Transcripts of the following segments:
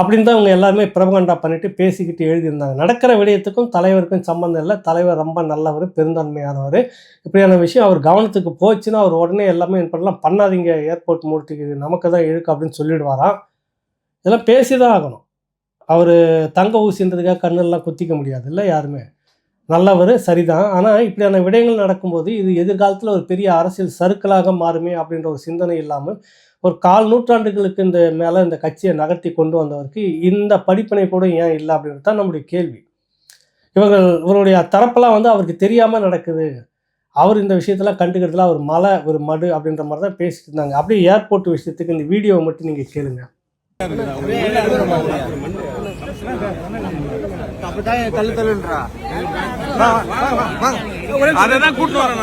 அப்படின்னு தான் இவங்க எல்லாருமே பிரபகண்டா பண்ணிட்டு பேசிக்கிட்டு எழுதியிருந்தாங்க. நடக்கிற விடயத்துக்கும் தலைவருக்கும் சம்மந்தம் இல்லை. தலைவர் ரொம்ப நல்லவர், பெருந்தன்மையானவர். இப்படியான விஷயம் அவர் கவனத்துக்கு போச்சுன்னா அவர் உடனே எல்லாமே இப்படிலாம் பண்ணாதீங்க, ஏர்போர்ட் மூர்த்திக்கு நமக்கு தான் இழுக்கு அப்படின்னு சொல்லிடுவாராம். இதெல்லாம் பேசி தான் ஆகணும். அவர் தங்க ஊசின்றதுக்காக கண்ணெல்லாம் குத்திக்க முடியாதுல்ல யாருமே. நல்லவர் சரிதான். ஆனால் இப்படியான விடயங்கள் நடக்கும்போது இது எதிர்காலத்தில் ஒரு பெரிய அரசியல் சறுக்கலாக மாறுமே அப்படின்ற ஒரு சிந்தனை இல்லாமல் ஒரு 1/4 நூற்றாண்டுகளுக்கு இந்த மேலே இந்த கட்சியை நகர்த்தி கொண்டு வந்தவருக்கு இந்த படிப்பினை கூட ஏன் இல்லை அப்படின்றது தான் நம்முடைய கேள்வி. இவருடைய தரப்பெல்லாம் வந்து அவருக்கு தெரியாமல் நடக்குது. அவர் இந்த விஷயத்தெல்லாம் கண்டுக்கிறதுல அவர் மலை ஒரு மடு அப்படின்ற மாதிரி தான் பேசிட்டு இருந்தாங்க. அப்படியே ஏர்போர்ட் விஷயத்துக்கு இந்த வீடியோவை மட்டும் நீங்கள் கேளுங்க. அதான் கூட்டு வரேன்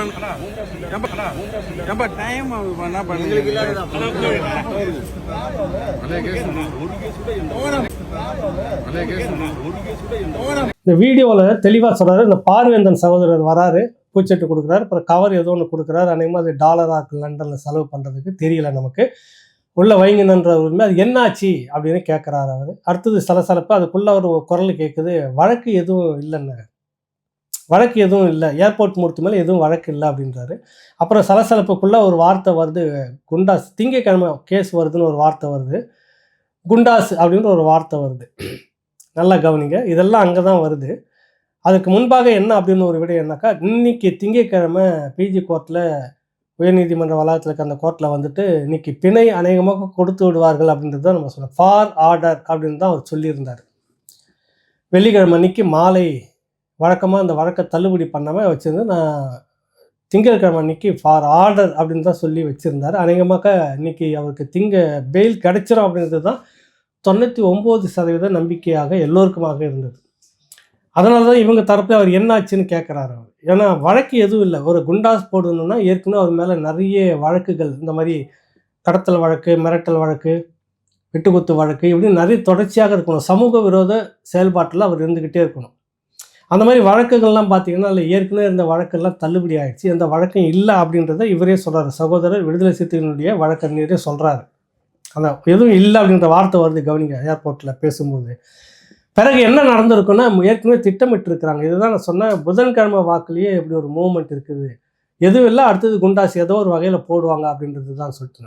இந்த வீடியோவில் தெளிவாக சொல்கிறாரு. இந்த பார்வேந்தன் சகோதரர் வராரு, பூச்செட்டு கொடுக்குறாரு, அப்புறம் கவர் ஏதோ ஒன்று கொடுக்குறாரு. அநேகமாக அது டாலராக இருக்குது, லண்டனில் செலவு பண்ணுறதுக்கு தெரியல நமக்கு. உள்ள வைங்கன்ற உரிமை அது என்னாச்சு அப்படின்னு கேட்குறாரு அவர். அடுத்தது சலசலப்பு. அதுக்குள்ளே ஒரு குரல் கேட்குது, வழக்கு எதுவும் இல்லைன்னு, வழக்கு எதுவும் இல்லை, ஏர்போர்ட் மூர்த்தி மேலே எதுவும் வழக்கு இல்லை அப்படின்றாரு. அப்புறம் சலசலப்புக்குள்ளே ஒரு வார்த்தை வருது, குண்டாஸ். திங்கக்கிழமை கேஸ் வருதுன்னு ஒரு வார்த்தை வருது, குண்டாஸ் அப்படின்ற ஒரு வார்த்தை வருது. நல்லா கவனிங்க, இதெல்லாம் அங்கே தான் வருது. அதுக்கு முன்பாக என்ன அப்படின்னு ஒரு விடயம் என்னக்கா, இன்னைக்கு திங்கக்கிழமை பிஜி கோர்ட்டில் உயர்நீதிமன்ற வளாகத்தில் இருக்க அந்த கோர்ட்டில் வந்துட்டு இன்றைக்கி பிணை அநேகமாக கொடுத்து விடுவார்கள் அப்படின்றது தான் நம்ம சொல்லலாம். ஃபார் ஆர்டர் அப்படின்னு தான் அவர் சொல்லியிருந்தார். வெள்ளிக்கிழமை அன்றைக்கி மாலை வழக்கமாக அந்த வழக்கை தள்ளுபடி பண்ணாமல் வச்சுருந்து நான் திங்கட்கிழமை அன்றைக்கி ஃபார் ஆர்டர் அப்படின்னு தான் சொல்லி வச்சுருந்தார். அநேகமாக இன்றைக்கி அவருக்கு பெயில் கிடைச்சிரும் அப்படின்றது தான் 99% நம்பிக்கையாக எல்லோருக்குமாக இருந்தது. அதனால தான் இவங்க தரப்பில் அவர் என்னாச்சுன்னு கேட்குறாரு அவர். ஏன்னா வழக்கு எதுவும் இல்லை. ஒரு குண்டாஸ் போடணுன்னா ஏற்கனவே அவர் மேலே நிறைய வழக்குகள், இந்த மாதிரி கடத்தல் வழக்கு, மிரட்டல் வழக்கு, வெட்டுக்குத்து வழக்கு, இப்படி நிறைய தொடர்ச்சியாக இருக்கணும். சமூக விரோத செயல்பாட்டில் அவர் இருந்துக்கிட்டே இருக்கணும். அந்த மாதிரி வழக்குகள்லாம் பார்த்திங்கன்னா அதில் ஏற்கனவே இருந்த வழக்கெல்லாம் தள்ளுபடி ஆகிடுச்சு. எந்த வழக்கம் இல்லை அப்படின்றத இவரே சொல்கிறார். சகோதரர் விடுதலை சிறுத்தைகளுடைய வழக்கறிஞரே சொல்கிறாரு. அந்த எதுவும் இல்லை அப்படின்ற வார்த்தை வருது, கவனிங்க. ஏர்போர்ட்டில் பேசும்போது பிறகு என்ன நடந்திருக்குன்னா ஏற்கனவே திட்டமிட்டு இருக்கிறாங்க. இதுதான் நான் சொன்னேன், புதன்கிழமை வாக்குலேயே எப்படி ஒரு மூவ்மெண்ட் இருக்குது, எதுவும் இல்லை, அடுத்தது குண்டாஸ் ஏதோ ஒரு வகையில் போடுவாங்க அப்படின்றது தான் சொல்லிட்டு